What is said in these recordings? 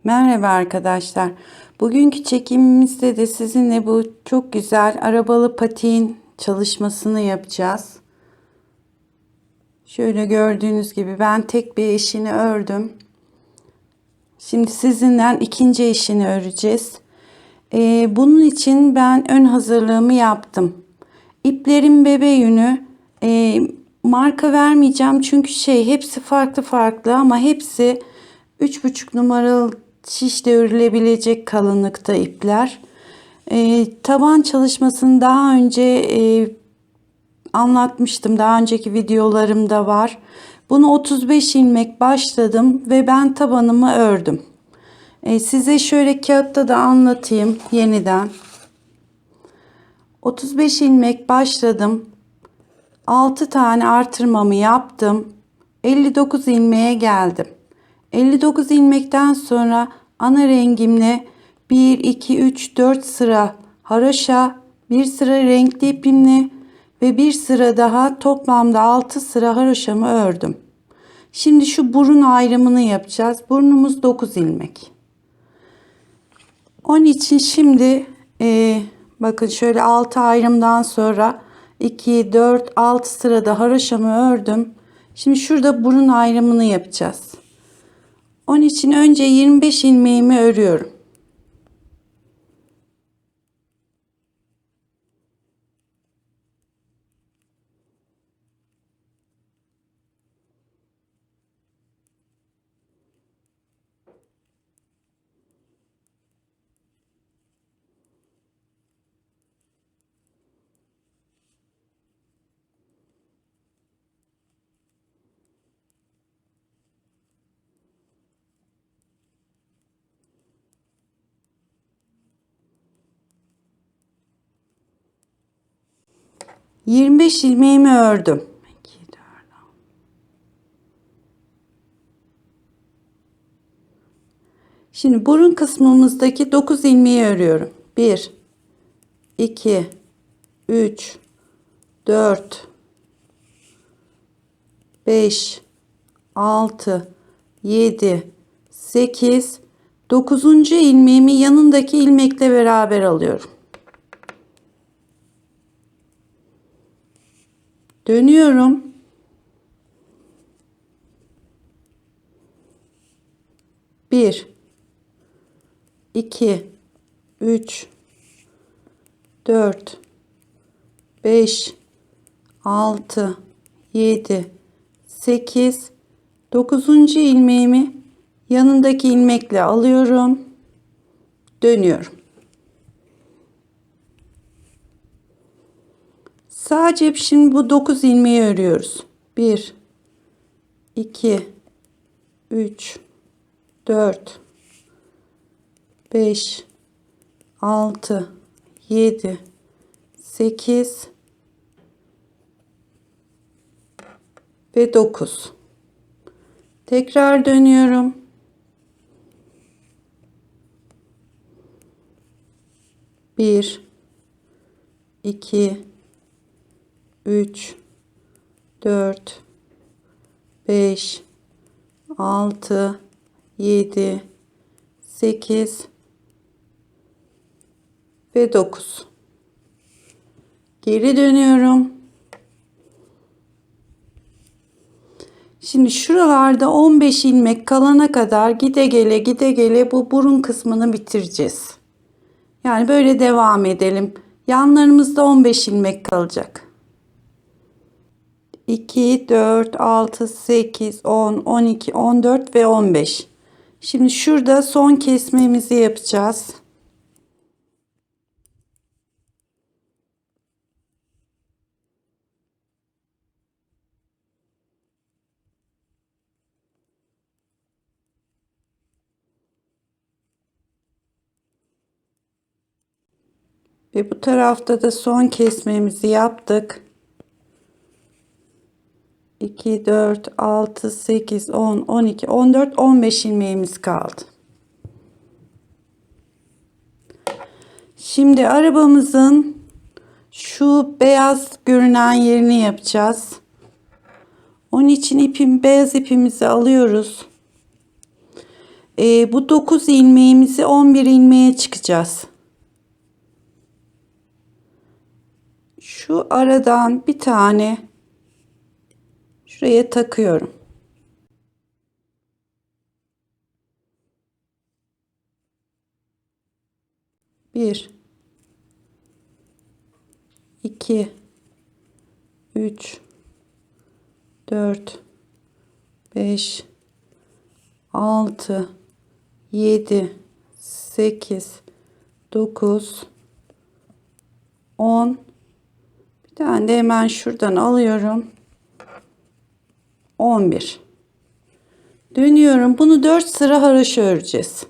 Merhaba arkadaşlar. Bugünkü çekimimizde de sizinle bu çok güzel arabalı patiğin çalışmasını yapacağız. Şöyle gördüğünüz gibi ben tek bir eşini ördüm. Şimdi sizinle ikinci eşini öreceğiz. Bunun için ben ön hazırlığımı yaptım. İplerin bebe yünü marka vermeyeceğim çünkü hepsi farklı farklı ama hepsi 3,5 numaralı şişle örülebilecek kalınlıkta ipler. Taban çalışmasını daha önce anlatmıştım. Daha önceki videolarımda var. Bunu 35 ilmek başladım ve ben tabanımı ördüm. Size şöyle kağıtta da anlatayım yeniden. 35 ilmek başladım. 6 tane artırmamı yaptım. 59 ilmeğe geldim. 59 ilmekten sonra ana rengimle 1 2 3 4 sıra haroşa, bir sıra renkli ipimle ve bir sıra daha toplamda 6 sıra haroşamı ördüm. Şimdi şu burun ayrımını yapacağız. Burnumuz 9 ilmek. Onun için şimdi bakın şöyle 6 ayrımdan sonra 2 4 6 sırada haroşamı ördüm. Şimdi şurada burun ayrımını yapacağız. Onun için önce 25 ilmeğimi örüyorum. ...25 ilmeğimi ördüm. Şimdi burun kısmımızdaki 9 ilmeği örüyorum. 1 2 3 4 5 6 7 8 9. ilmeğimi yanındaki ilmekle beraber alıyorum. Dönüyorum. 1 2 3 4 5 6 7 8 9. ilmeğimi yanındaki ilmekle alıyorum. Dönüyorum. Sadece şimdi bu 9 ilmeği örüyoruz. 1 2 3 4 5 6 7 8 ve 9. Tekrar dönüyorum. 1 2 3 4 5 6 7 8 ve 9. Geri dönüyorum. Şimdi şuralarda 15 ilmek kalana kadar gide gele bu burun kısmını bitireceğiz. Yani böyle devam edelim. Yanlarımızda 15 ilmek kalacak. 2 4 6 8 10 12 14 ve 15. Şimdi şurada son kesmemizi yapacağız. Ve bu tarafta da son kesmemizi yaptık. 2 4 6 8 10 12 14 15 ilmeğimiz kaldı. Şimdi arabamızın şu beyaz görünen yerini yapacağız. Onun için beyaz ipimizi alıyoruz. Bu 9 ilmeğimizi 11 ilmeğe çıkacağız. Şu aradan bir tane şuraya takıyorum. Bir, iki, üç, dört, beş, altı, yedi, sekiz, dokuz, 10. Bir tane de hemen şuradan alıyorum. 11. Dönüyorum. Bunu 4 sıra haroşa öreceğiz.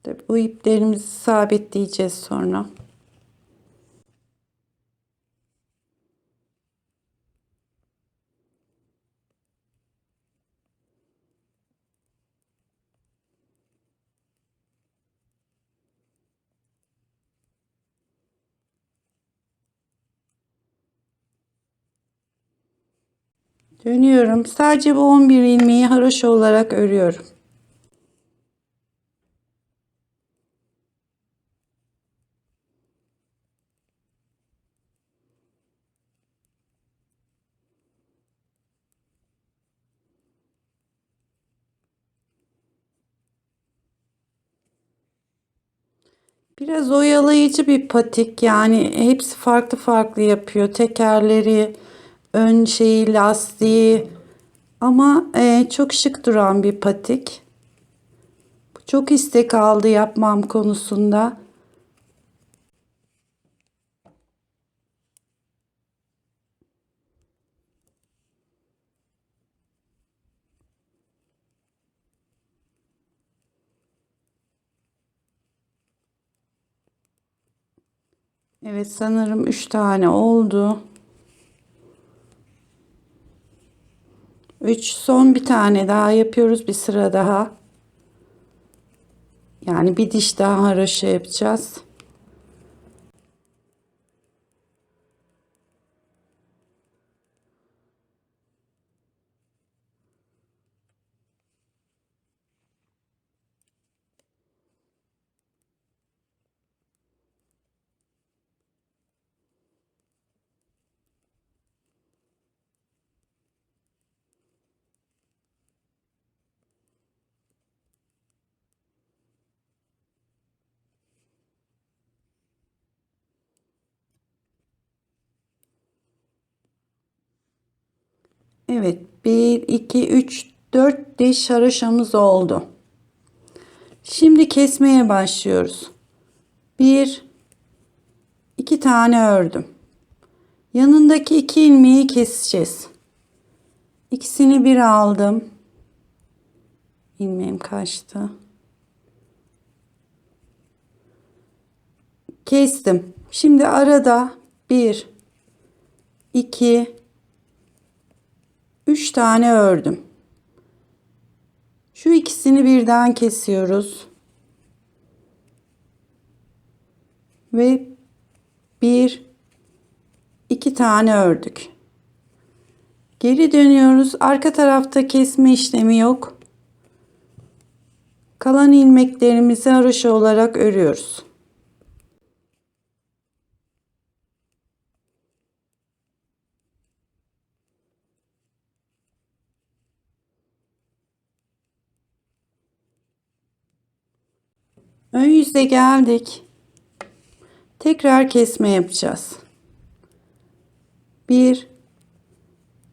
Tabii bu iplerimizi sabitleyeceğiz sonra. Dönüyorum. Sadece bu 11 ilmeği haroşa olarak örüyorum. Biraz oyalayıcı bir patik, yani hepsi farklı farklı yapıyor. Tekerleri, ön şeyi, lastiği, ama çok şık duran bir patik. Çok istek aldı yapmam konusunda. Evet, sanırım 3 tane oldu. 3, son bir tane daha yapıyoruz, bir sıra daha. Yani bir diş daha haroşa yapacağız. Evet, 1, 2, 3, 4 diş haroşamız oldu. Şimdi kesmeye başlıyoruz. 1, 2 tane ördüm. Yanındaki 2 ilmeği keseceğiz. İkisini bir aldım. İlmeğim kaçtı. Kestim. Şimdi arada 1, 2, 3 tane ördüm. Şu ikisini birden kesiyoruz. Ve 1, 2 tane ördük. Geri dönüyoruz. Arka tarafta kesme işlemi yok. Kalan ilmeklerimizi haroşa olarak örüyoruz. Ön yüze geldik. Tekrar kesme yapacağız. 1,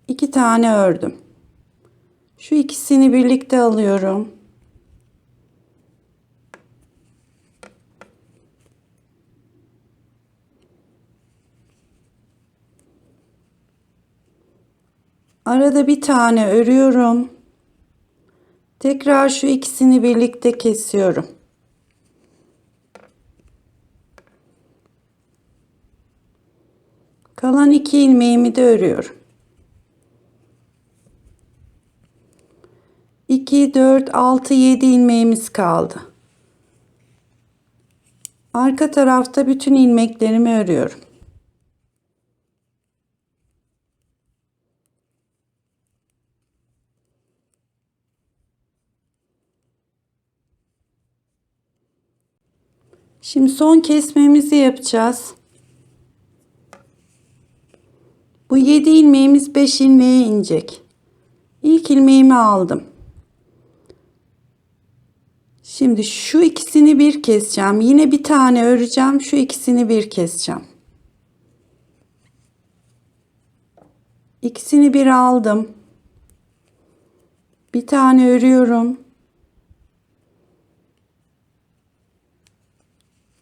2 tane ördüm. Şu ikisini birlikte alıyorum. Arada bir tane örüyorum. Tekrar şu ikisini birlikte kesiyorum. Kalan 2 ilmeğimi de örüyorum. 2, 4, 6, 7 ilmeğimiz kaldı. Arka tarafta bütün ilmeklerimi örüyorum. Şimdi son kesmemizi yapacağız. Bu 7 ilmeğimiz 5 ilmeğe inecek. İlk ilmeğimi aldım. Şimdi şu ikisini bir keseceğim. Yine bir tane öreceğim. Şu ikisini bir keseceğim. İkisini bir aldım. Bir tane örüyorum.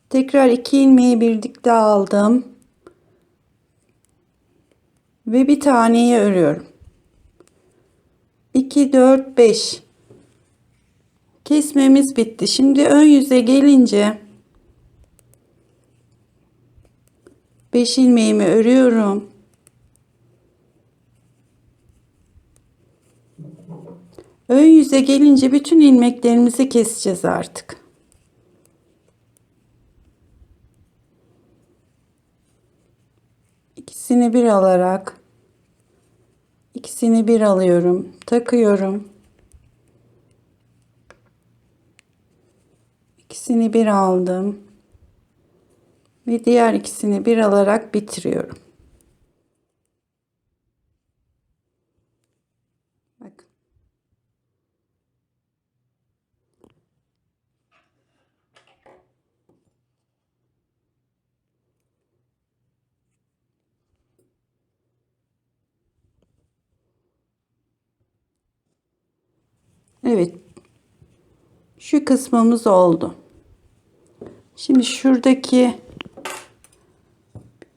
Tekrar 2 ilmeği birlikte aldım. Ve bir taneyi örüyorum. 2, 4, 5. Kesmemiz bitti. Şimdi ön yüze gelince 5 ilmeğimi örüyorum. Ön yüze gelince bütün ilmeklerimizi keseceğiz artık. İkisini bir alarak ikisini bir alıyorum, takıyorum. İkisini bir aldım ve diğer ikisini bir alarak bitiriyorum. Bakın. Evet. Şu kısmımız oldu. Şimdi şuradaki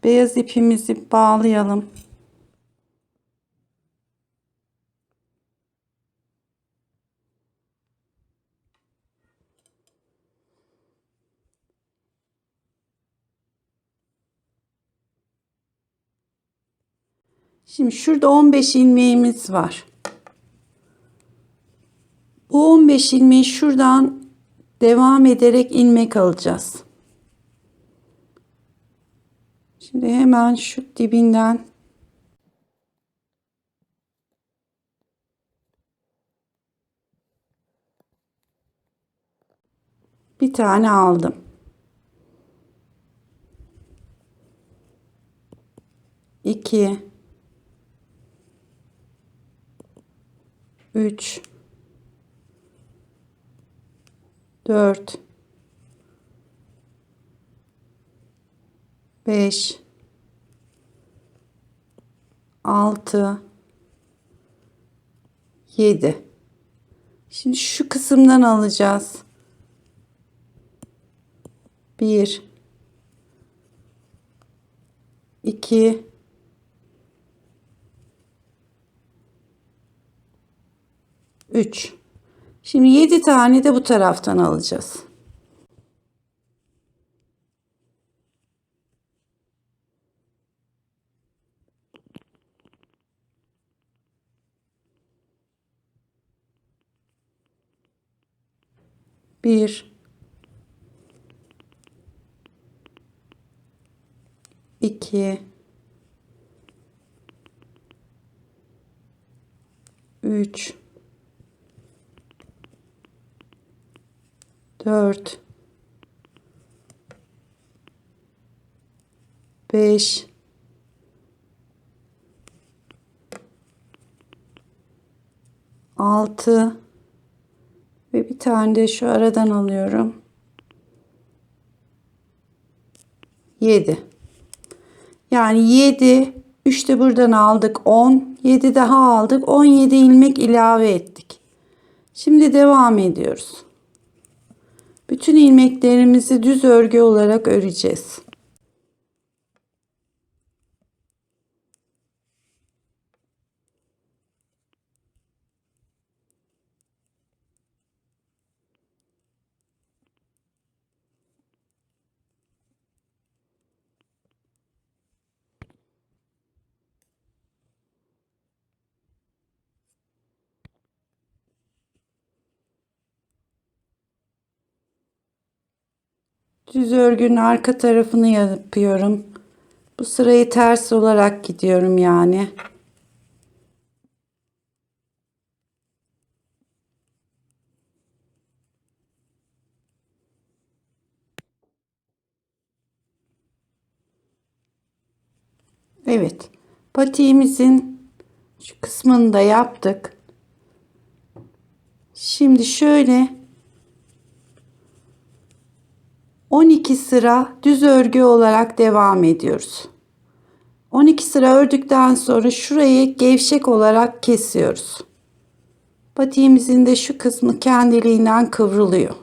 beyaz ipimizi bağlayalım. Şimdi şurada 15 ilmeğimiz var. Bu 15 ilmeği şuradan devam ederek ilmek alacağız. Şimdi hemen şu dibinden bir tane aldım. 2, 3, 4, 5, 6, 7. Şimdi şu kısımdan alacağız. 1, 2, 3. Şimdi 7 tane de bu taraftan alacağız. Bir, iki, üç, dört, beş, 6 ve bir tane de şu aradan alıyorum. 7. Yani 7, 3 de buradan aldık, 10, 7 daha aldık, 17 ilmek ilave ettik. Şimdi devam ediyoruz. Bütün ilmeklerimizi düz örgü olarak öreceğiz. Düz örgünün arka tarafını yapıyorum. Bu sırayı ters olarak gidiyorum yani. Evet. Patiğimizin şu kısmını da yaptık. Şimdi şöyle 12 sıra düz örgü olarak devam ediyoruz. 12 sıra ördükten sonra şurayı gevşek olarak kesiyoruz. Patiğimizin de şu kısmı kendiliğinden kıvrılıyor.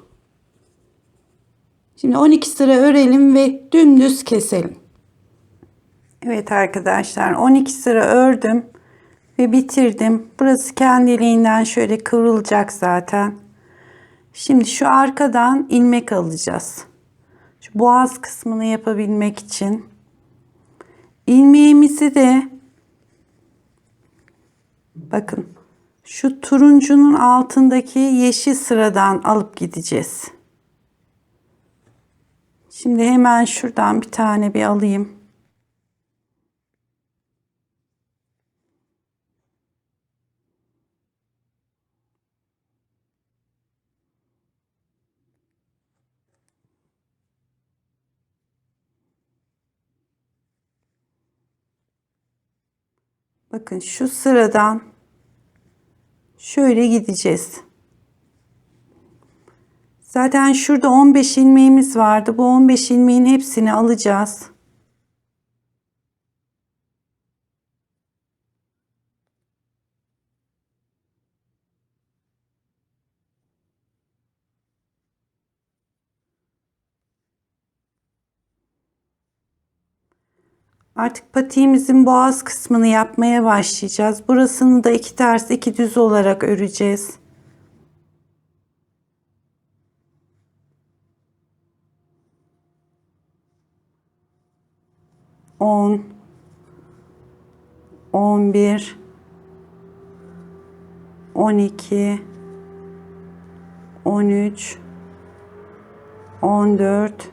Şimdi 12 sıra örelim ve dümdüz keselim. Evet arkadaşlar, 12 sıra ördüm ve bitirdim. Burası kendiliğinden şöyle kıvrılacak zaten. Şimdi şu arkadan ilmek alacağız. Şu boğaz kısmını yapabilmek için. İlmeğimizi de bakın şu turuncunun altındaki yeşil sıradan alıp gideceğiz. Şimdi hemen şuradan bir tane bir alayım. Bakın şu sıradan şöyle gideceğiz. Zaten şurada 15 ilmeğimiz vardı. Bu 15 ilmeğin hepsini alacağız. Artık patiğimizin boğaz kısmını yapmaya başlayacağız. Burasını da 2 ters 2 düz olarak öreceğiz. On, 11, 12, 13, 14,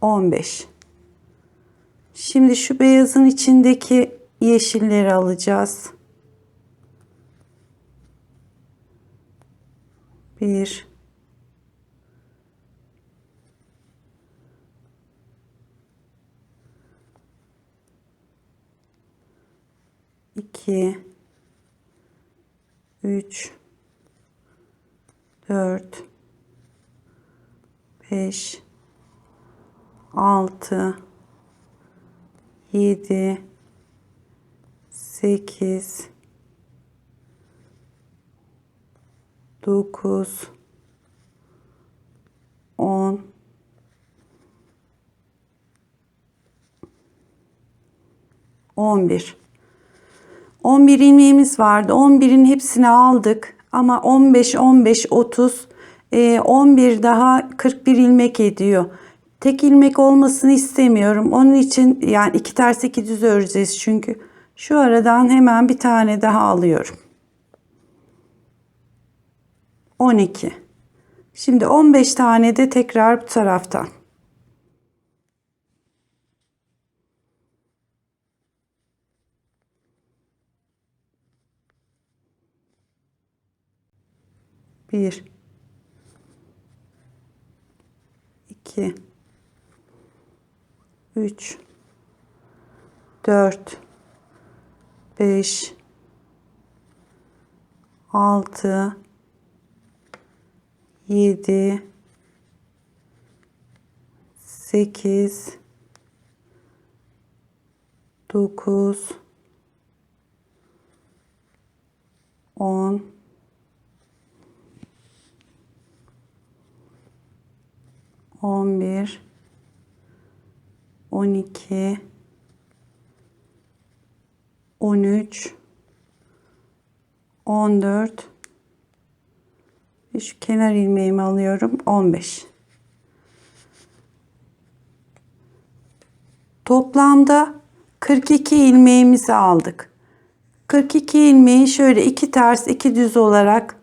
15. Şimdi şu beyazın içindeki yeşilleri alacağız. 1, 2, 3, 4, 5, 6, 7, 8, 9, 10, 11. 11 ilmeğimiz vardı. 11'in hepsini aldık. Ama 15, 15, 30, 11 daha 41 ilmek ediyor. Tek ilmek olmasını istemiyorum. Onun için yani 2 ters 2 düz öreceğiz çünkü. Şu aradan hemen bir tane daha alıyorum. 12. Şimdi 15 tane de tekrar bu taraftan. Bir, iki, üç, dört, beş, altı, yedi, sekiz, dokuz, 10, 11, 12, 13, 14 ve şu kenar ilmeğimi alıyorum. 15. Toplamda 42 ilmeğimizi aldık. 42 ilmeği şöyle 2 ters 2 düz olarak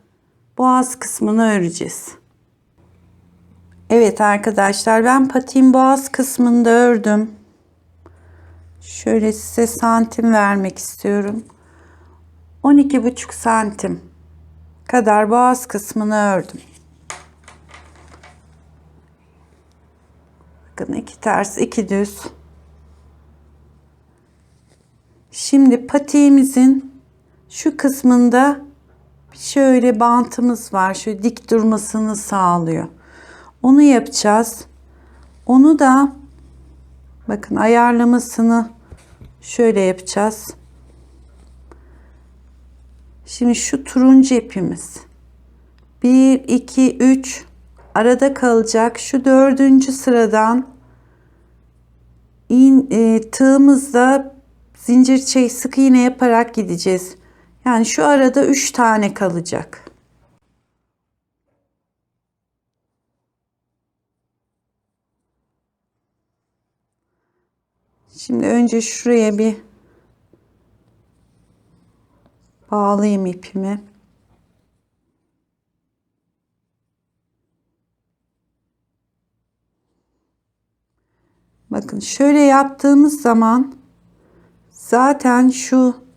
boğaz kısmını öreceğiz. Evet arkadaşlar, ben patiğin boğaz kısmını da ördüm. Şöyle size santim vermek istiyorum. 12,5 santim kadar boğaz kısmını ördüm. Bakın, 2 ters 2 düz. Şimdi patiğimizin şu kısmında şöyle bantımız var. Şöyle dik durmasını sağlıyor. Onu yapacağız. Onu da bakın ayarlamasını şöyle yapacağız. Şimdi şu turuncu ipimiz 1 2 3 arada kalacak. Şu 4. sıradan tığımızda zincir sık iğne yaparak gideceğiz. Yani şu arada 3 tane kalacak. Şimdi önce şuraya bir bağlayayım ipimi. Bakın şöyle yaptığımız zaman zaten şu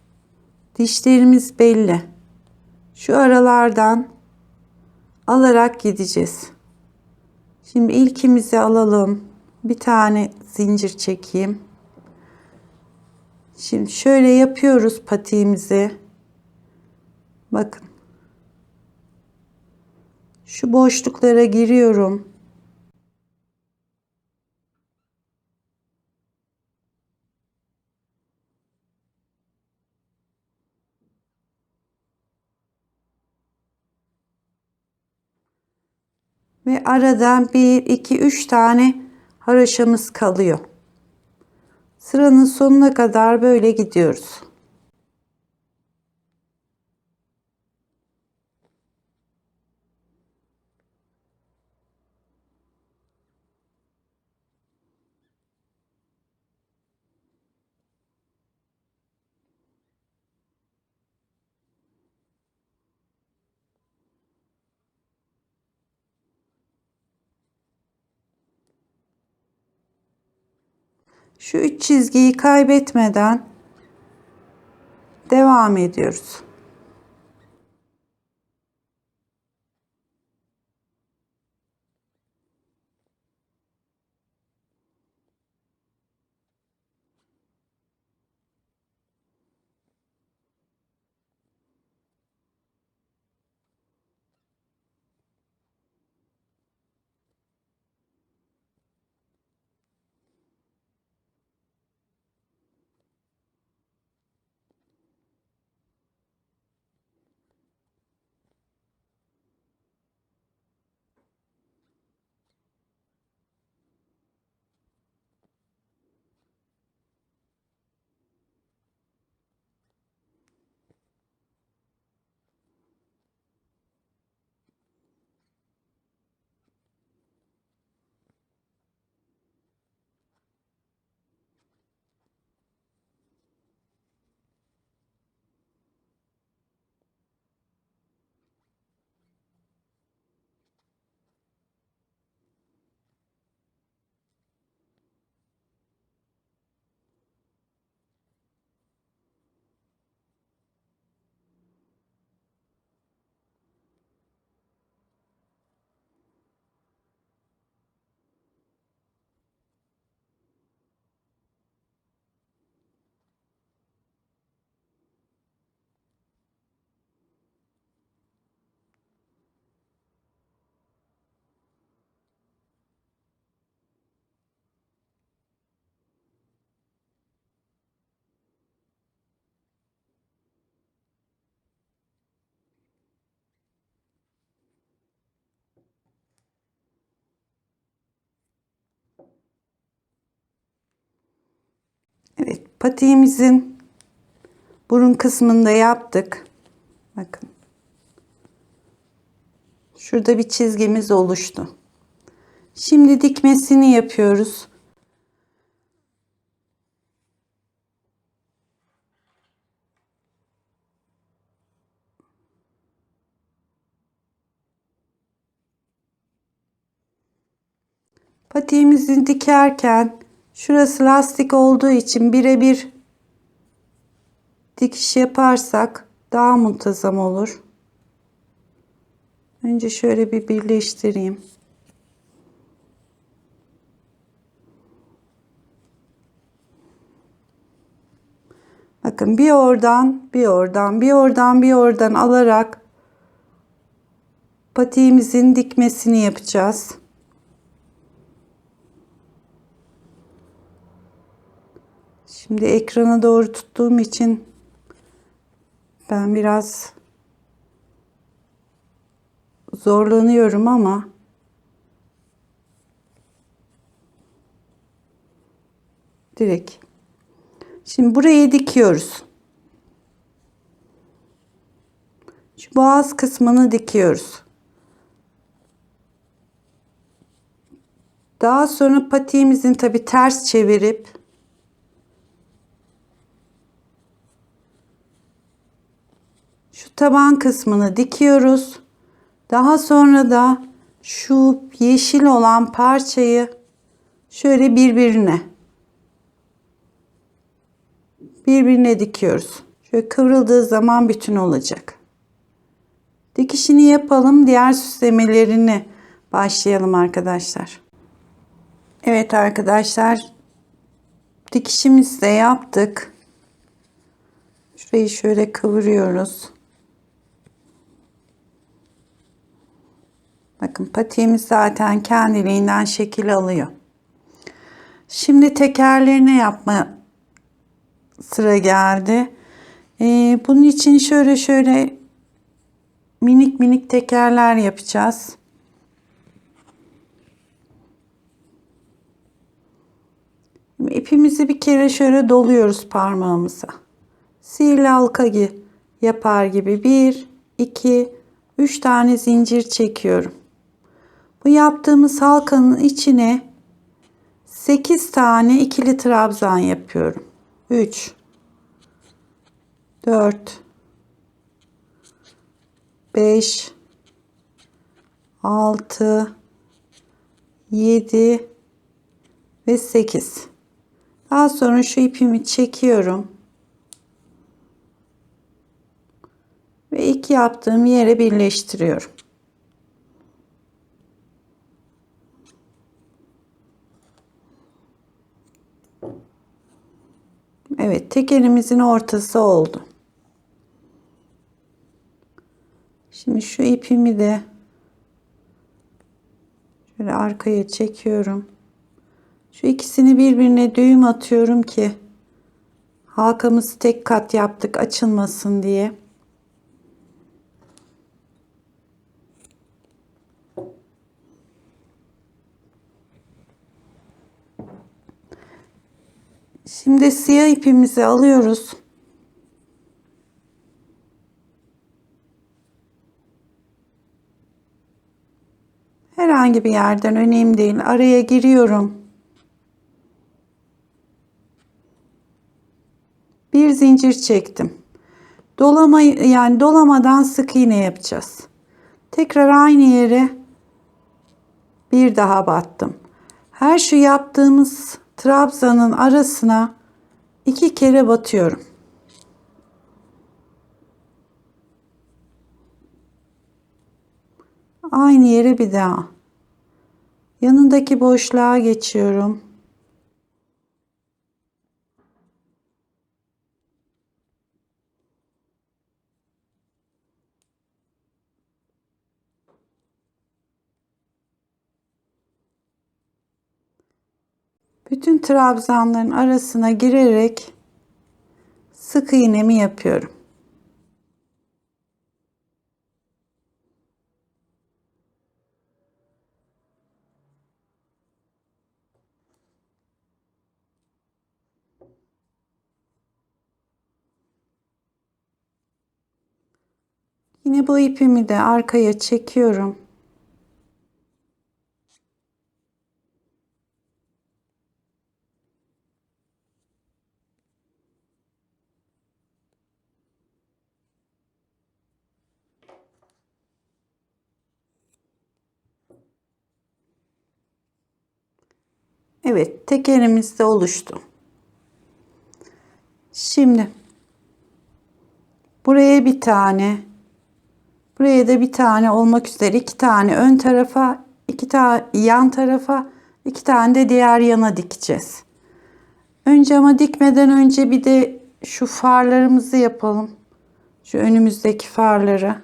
dişlerimiz belli. Şu aralardan alarak gideceğiz. Şimdi ilkimizi alalım. Bir tane zincir çekeyim. Şimdi şöyle yapıyoruz patiğimizi. Bakın. Şu boşluklara giriyorum. Ve arada 1 2 3 tane haroşamız kalıyor. Sıranın sonuna kadar böyle gidiyoruz. Şu 3 çizgiyi kaybetmeden devam ediyoruz. Evet, patiğimizin burun kısmında yaptık. Bakın. Şurada bir çizgimiz oluştu. Şimdi dikmesini yapıyoruz. Patiğimizi dikerken şurası lastik olduğu için birebir dikiş yaparsak daha muntazam olur. Önce şöyle bir birleştireyim. Bakın bir oradan, bir oradan, bir oradan, bir oradan alarak patiğimizin dikmesini yapacağız. Şimdi ekrana doğru tuttuğum için ben biraz zorlanıyorum ama direkt. Şimdi burayı dikiyoruz. Şu boğaz kısmını dikiyoruz. Daha sonra patiğimizin tabi ters çevirip şu taban kısmını dikiyoruz. Daha sonra da şu yeşil olan parçayı şöyle birbirine dikiyoruz. Şöyle kıvrıldığı zaman bütün olacak. Dikişini yapalım. Diğer süslemelerini başlayalım arkadaşlar. Evet arkadaşlar. Dikişimizi de yaptık. Şurayı şöyle kıvırıyoruz. Bakın patiğimiz zaten kendiliğinden şekil alıyor. Şimdi tekerlerine yapma sıra geldi. Bunun için şöyle minik minik tekerler yapacağız. İpimizi bir kere şöyle doluyoruz parmağımıza. Sihirli halka yapar gibi 1, 2, 3 tane zincir çekiyorum. Bu yaptığımız halkanın içine 8 tane ikili trabzan yapıyorum. 3, 4, 5, 6, 7 ve 8. Daha sonra şu ipimi çekiyorum. Ve iki yaptığım yere birleştiriyorum. Evet, tekerimizin ortası oldu. Şimdi şu ipimi de şöyle arkaya çekiyorum. Şu ikisini birbirine düğüm atıyorum ki halkamızı tek kat yaptık açılmasın diye. Şimdi siyah ipimizi alıyoruz. Herhangi bir yerden önemli değil. Araya giriyorum. Bir zincir çektim. Dolamadan sık iğne yapacağız. Tekrar aynı yere bir daha battım. Her şu yaptığımız trabzanın arasına 2 kere batıyorum. Aynı yere bir daha. Yanındaki boşluğa geçiyorum. Bütün trabzanların arasına girerek sık iğnemi yapıyorum. Yine bu ipimi de arkaya çekiyorum. Evet, tekerimiz de oluştu. Şimdi buraya bir tane, buraya da bir tane olmak üzere iki tane ön tarafa, iki tane yan tarafa, iki tane de diğer yana dikeceğiz. Önce ama dikmeden önce bir de şu farlarımızı yapalım. Şu önümüzdeki farları.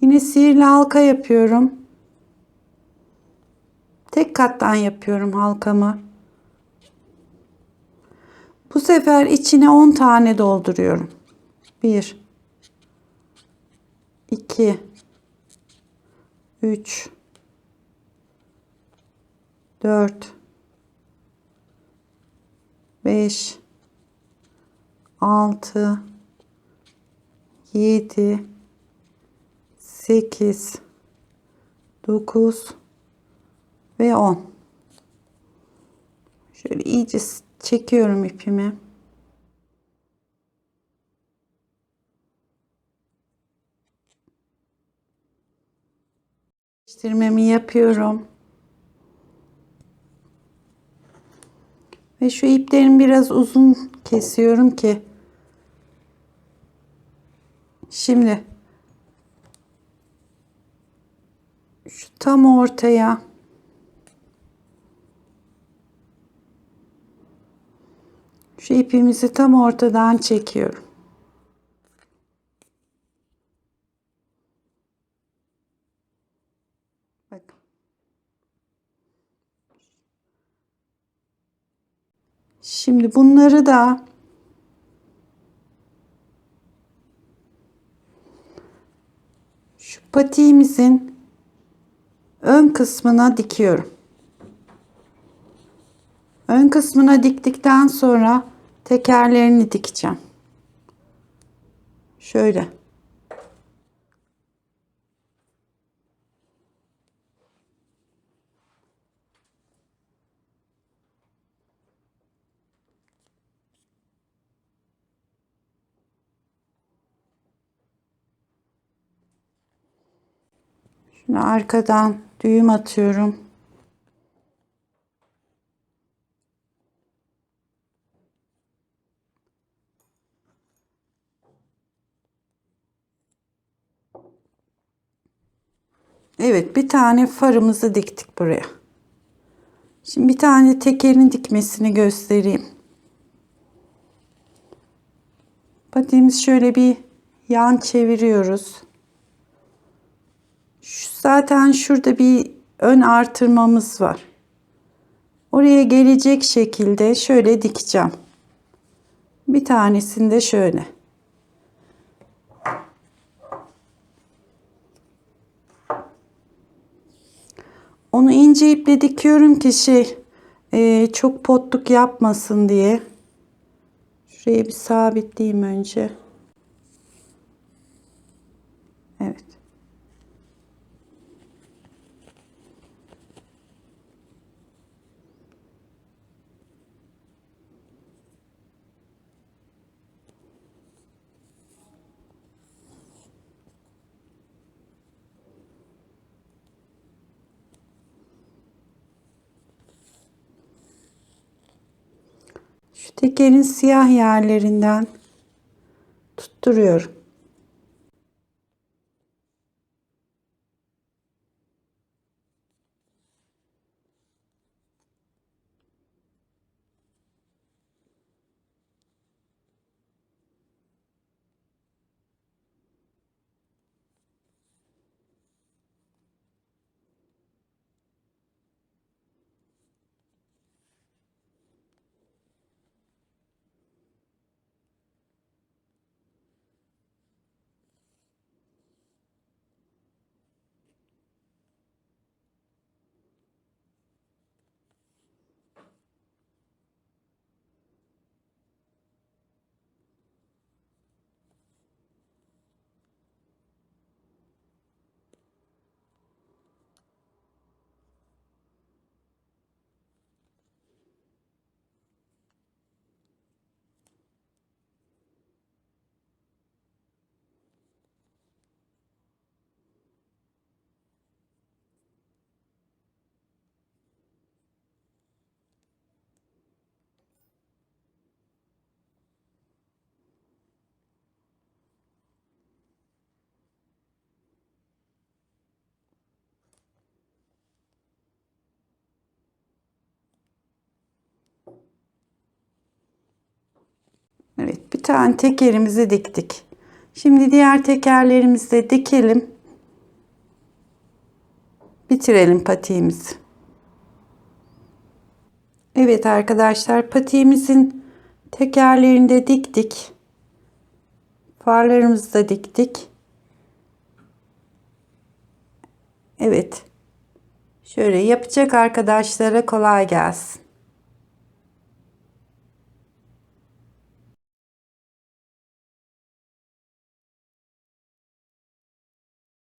Yine sihirli halka yapıyorum. Tek kattan yapıyorum halkamı. Bu sefer içine 10 tane dolduruyorum. 1 2 3 4 5 6 7 8 9 ve 10. Şöyle iyice çekiyorum ipimi. Değiştirmemi yapıyorum. Ve şu iplerimi biraz uzun kesiyorum ki şimdi şu tam ortaya şu ipimizi tam ortadan çekiyorum. Bakın. Şimdi bunları da şu patiğimizin ön kısmına dikiyorum. Ön kısmına diktikten sonra tekerlerini dikeceğim. Şöyle. Şimdi arkadan düğüm atıyorum. Evet, bir tane farımızı diktik buraya. Şimdi bir tane tekerin dikmesini göstereyim. Patiğimiz şöyle bir yan çeviriyoruz. Zaten şurada bir ön artırmamız var. Oraya gelecek şekilde şöyle dikeceğim. Bir tanesini de şöyle. Onu ince iple dikiyorum ki çok potluk yapmasın diye. Şuraya bir sabitleyeyim önce. Evet. Şu tekerin siyah yerlerinden tutturuyorum. tane tekerimizi diktik. Şimdi diğer tekerlerimizi de dikelim. Bitirelim patiğimizi. Evet arkadaşlar, patiğimizin tekerlerini de diktik. Farlarımızı da diktik. Evet. Şöyle yapacak arkadaşlara kolay gelsin.